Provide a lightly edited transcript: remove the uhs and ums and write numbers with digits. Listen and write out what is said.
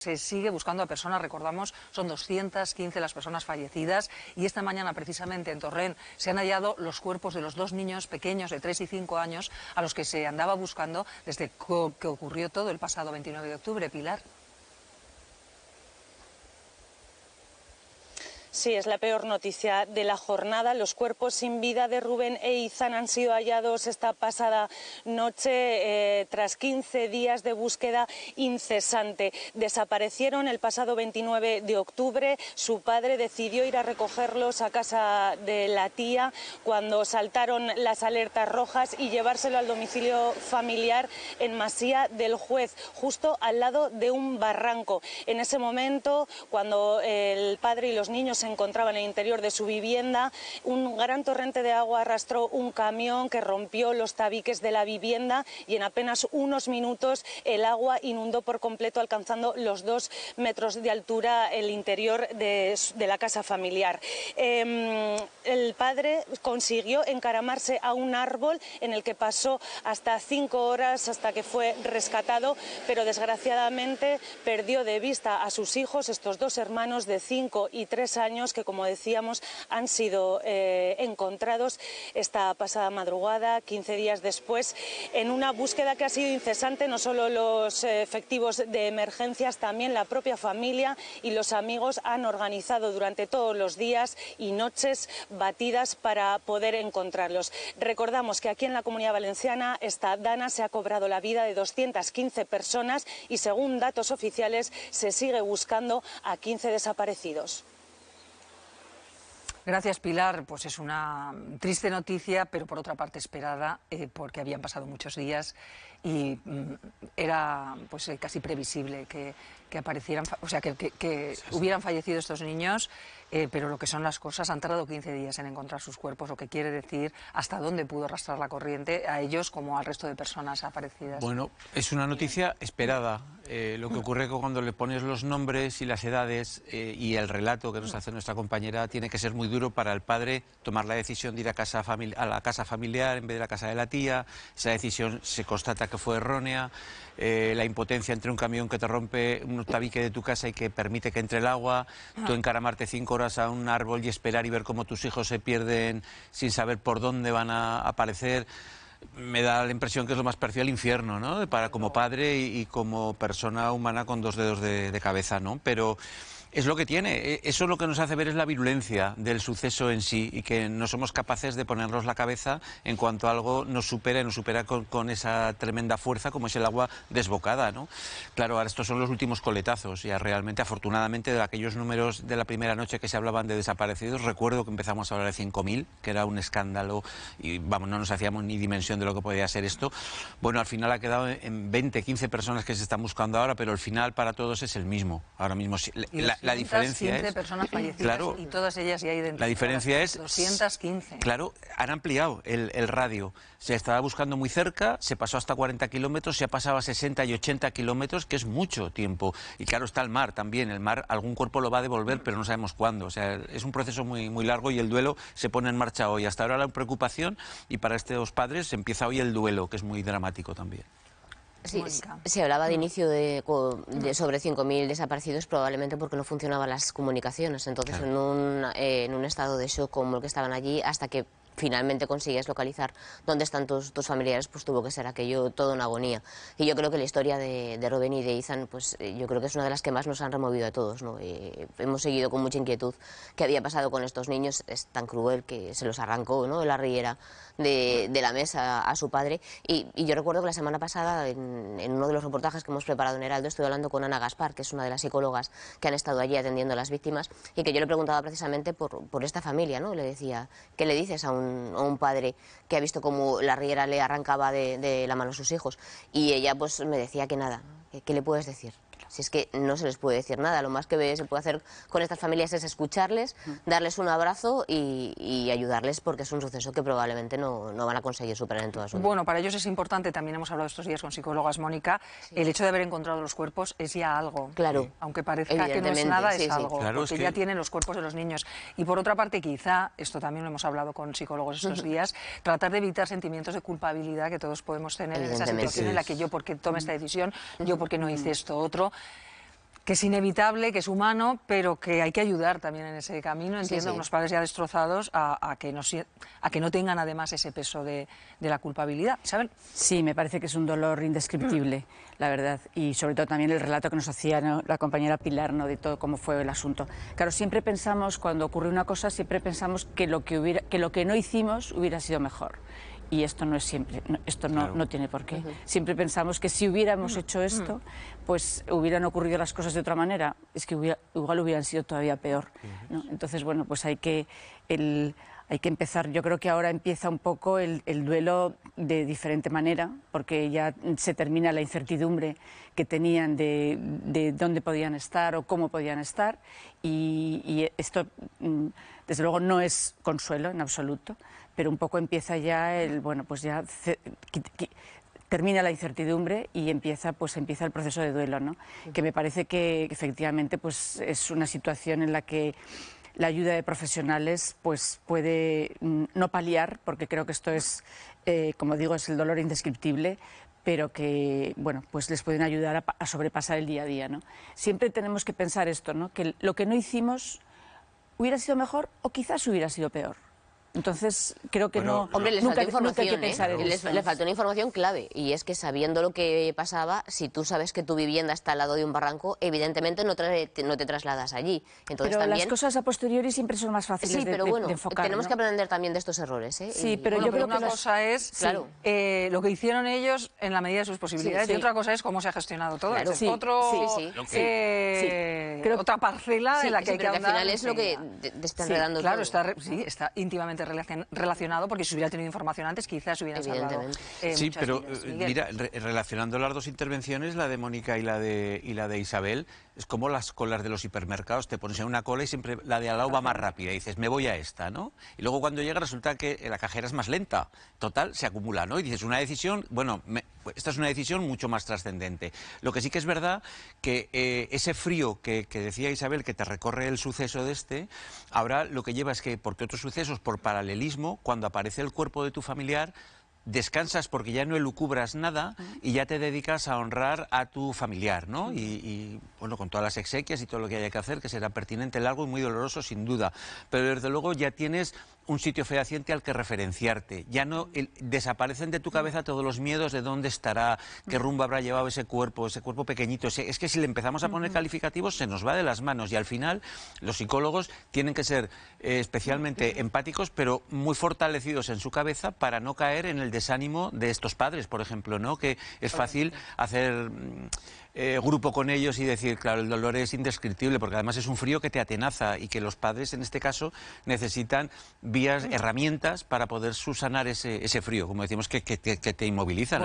Se sigue buscando a personas, recordamos, son 215 las personas fallecidas y esta mañana precisamente en Torrent se han hallado los cuerpos de los dos niños pequeños de 3 y 5 años a los que se andaba buscando desde que ocurrió todo el pasado 29 de octubre. Pilar. Sí, es la peor noticia de la jornada. Los cuerpos sin vida de Rubén e Izan han sido hallados esta pasada noche tras 15 días de búsqueda incesante. Desaparecieron el pasado 29 de octubre. Su padre decidió ir a recogerlos a casa de la tía cuando saltaron las alertas rojas y llevárselo al domicilio familiar en Masía del Juez, justo al lado de un barranco. En ese momento, cuando el padre y los niños se encontraban en el interior de su vivienda, un gran torrente de agua arrastró un camión que rompió los tabiques de la vivienda y en apenas unos minutos el agua inundó por completo, alcanzando los 2 metros de altura el interior de la casa familiar. El padre consiguió encaramarse a un árbol en el que pasó hasta 5 horas hasta que fue rescatado, pero desgraciadamente perdió de vista a sus hijos, estos dos hermanos de 5 y 3 años, que, como decíamos, han sido encontrados esta pasada madrugada, 15 días después, en una búsqueda que ha sido incesante. No solo los efectivos de emergencias, también la propia familia y los amigos han organizado durante todos los días y noches batidas para poder encontrarlos. Recordamos que aquí en la Comunidad Valenciana esta dana se ha cobrado la vida de 215 personas y, según datos oficiales, se sigue buscando a 15 desaparecidos. Gracias, Pilar. Pues es una triste noticia, pero por otra parte esperada, porque habían pasado muchos días y era pues casi previsible que aparecieran, o sea, que hubieran fallecido estos niños, pero lo que son las cosas, han tardado 15 días en encontrar sus cuerpos, lo que quiere decir hasta dónde pudo arrastrar la corriente a ellos como al resto de personas aparecidas. Bueno, es una noticia esperada. Lo que ocurre es que cuando le pones los nombres y las edades y el relato que nos hace nuestra compañera, tiene que ser muy duro para el padre tomar la decisión de ir a la casa familiar en vez de la casa de la tía. Esa decisión se constata que fue errónea. La impotencia entre un camión que te rompe un tabique de tu casa y que permite que entre el agua, tú encaramarte 5 horas a un árbol y esperar y ver cómo tus hijos se pierden sin saber por dónde van a aparecer. Me da la impresión que es lo más parecido al infierno, ¿no? Como padre y como persona humana con 2 dedos de cabeza, ¿no? Pero es lo que tiene. Eso lo que nos hace ver es la virulencia del suceso en sí y que no somos capaces de ponernos la cabeza en cuanto algo nos supera con esa tremenda fuerza como es el agua desbocada, ¿no? Claro, ahora estos son los últimos coletazos. Ya realmente, afortunadamente, de aquellos números de la primera noche que se hablaban de desaparecidos, recuerdo que empezamos a hablar de 5.000, que era un escándalo y vamos, no nos hacíamos ni dimensión de lo que podía ser esto. Bueno, al final ha quedado en 20, 15 personas que se están buscando ahora, pero el final para todos es el mismo. Ahora mismo la diferencia es, personas fallecidas, claro, y todas ellas ya identificadas. La diferencia es 215. Claro, han ampliado el radio. Se estaba buscando muy cerca, se pasó hasta 40 kilómetros, se ha pasado a 60 y 80 kilómetros, que es mucho tiempo. Y claro, está el mar también. El mar, algún cuerpo lo va a devolver, pero no sabemos cuándo. O sea, es un proceso muy, muy largo y el duelo se pone en marcha hoy. Hasta ahora la preocupación, y para estos padres empieza hoy el duelo, que es muy dramático también. Sí, se hablaba de inicio sobre 5.000 desaparecidos, probablemente porque no funcionaban las comunicaciones. Entonces, claro, en un estado de shock como el que estaban allí, hasta que finalmente consigues localizar dónde están tus familiares, pues tuvo que ser aquello toda una agonía. Y yo creo que la historia de Rubén y de Izan, pues yo creo que es una de las que más nos han removido a todos, ¿no? Hemos seguido con mucha inquietud qué había pasado con estos niños. Es tan cruel que se los arrancó, ¿no?, de la riera de la mesa a su padre. Y yo recuerdo que la semana pasada, en uno de los reportajes que hemos preparado en Heraldo, estuve hablando con Ana Gaspar, que es una de las psicólogas que han estado allí atendiendo a las víctimas, y que yo le preguntaba precisamente por esta familia, ¿no? Le decía, ¿qué le dices a un padre que ha visto cómo la riera le arrancaba de la mano a sus hijos? Y ella pues me decía que nada. ¿Qué le puedes decir? Si es que no se les puede decir nada, lo más que se puede hacer con estas familias es escucharles, darles un abrazo y ayudarles, porque es un suceso que probablemente no van a conseguir superar en toda su vida. Bueno, para ellos es importante, también hemos hablado estos días con psicólogas, Mónica, el hecho de haber encontrado los cuerpos es ya algo. Claro. Aunque parezca que no es nada, es algo, claro, porque ya tienen los cuerpos de los niños. Y por otra parte, quizá, esto también lo hemos hablado con psicólogos estos días, tratar de evitar sentimientos de culpabilidad que todos podemos tener en esa situación en la que yo, ¿por qué tomé esta decisión? Yo, ¿por qué no hice esto otro? que es inevitable, que es humano, pero que hay que ayudar también en ese camino, entiendo, a unos padres ya destrozados a que no tengan además ese peso de la culpabilidad. ¿Isabel? Sí, me parece que es un dolor indescriptible, la verdad, y sobre todo también el relato que nos hacía, ¿no?, la compañera Pilar, ¿no?, de todo cómo fue el asunto. Claro, siempre pensamos, cuando ocurre una cosa, siempre pensamos que lo que no hicimos hubiera sido mejor. Y esto no es siempre, no tiene por qué. Siempre pensamos que si hubiéramos hecho esto, pues hubieran ocurrido las cosas de otra manera. Es que igual hubieran sido todavía peor, ¿no? Entonces, bueno, pues hay que empezar. Yo creo que ahora empieza un poco el duelo de diferente manera, porque ya se termina la incertidumbre que tenían de dónde podían estar o cómo podían estar. Y esto, desde luego, no es consuelo en absoluto, pero un poco empieza ya termina la incertidumbre y empieza el proceso de duelo, ¿no? Que me parece que efectivamente pues es una situación en la que la ayuda de profesionales pues puede no paliar, porque creo que esto es, como digo, es el dolor indescriptible, pero que, bueno, pues les pueden ayudar a sobrepasar el día a día, ¿no? Siempre tenemos que pensar esto, ¿no?, que lo que no hicimos hubiera sido mejor o quizás hubiera sido peor. Entonces, creo que bueno, hombre, les faltó información, hay que pensar en eso. Les faltó una información clave, y es que sabiendo lo que pasaba, si tú sabes que tu vivienda está al lado de un barranco, evidentemente no te trasladas allí. Entonces, pero también... las cosas a posteriori siempre son más fáciles pero bueno, de enfocar, tenemos ¿no?, que aprender también de estos errores, ¿eh? Sí, pero yo creo que una cosa es lo que hicieron ellos en la medida de sus posibilidades, y otra cosa es cómo se ha gestionado todo. Claro. Es otra parcela en la que hay que ahondar. Al final es lo que te está enredando claro, todo. está íntimamente relacionado, porque si hubiera tenido información antes, quizás hubieran salvado. Sí, pero mira, relacionando las dos intervenciones, la de Mónica y la de Isabel, es como las colas de los hipermercados. Te pones en una cola y siempre la de al lado va más rápida y dices, me voy a esta, ¿no? Y luego cuando llega resulta que la cajera es más lenta. Total, se acumula, ¿no? Y dices, una decisión, bueno, esta es una decisión mucho más trascendente. Lo que sí que es verdad que ese frío que decía Isabel, que te recorre el suceso de ahora lo que lleva es que, porque otros sucesos, por paralelismo, cuando aparece el cuerpo de tu familiar, descansas porque ya no elucubras nada y ya te dedicas a honrar a tu familiar, ¿no? Y bueno, con todas las exequias y todo lo que haya que hacer, que será pertinente, largo y muy doloroso, sin duda. Pero desde luego ya tienes un sitio fehaciente al que referenciarte. Ya no desaparecen de tu cabeza todos los miedos de dónde estará, qué rumbo habrá llevado ese cuerpo pequeñito. Es que si le empezamos a poner calificativos se nos va de las manos, y al final los psicólogos tienen que ser especialmente empáticos, pero muy fortalecidos en su cabeza para no caer en el desánimo de estos padres, por ejemplo, ¿no? Que es fácil hacer grupo con ellos y decir, claro, el dolor es indescriptible, porque además es un frío que te atenaza, y que los padres en este caso necesitan vías, herramientas para poder subsanar ese frío, como decimos, que te inmovilizan.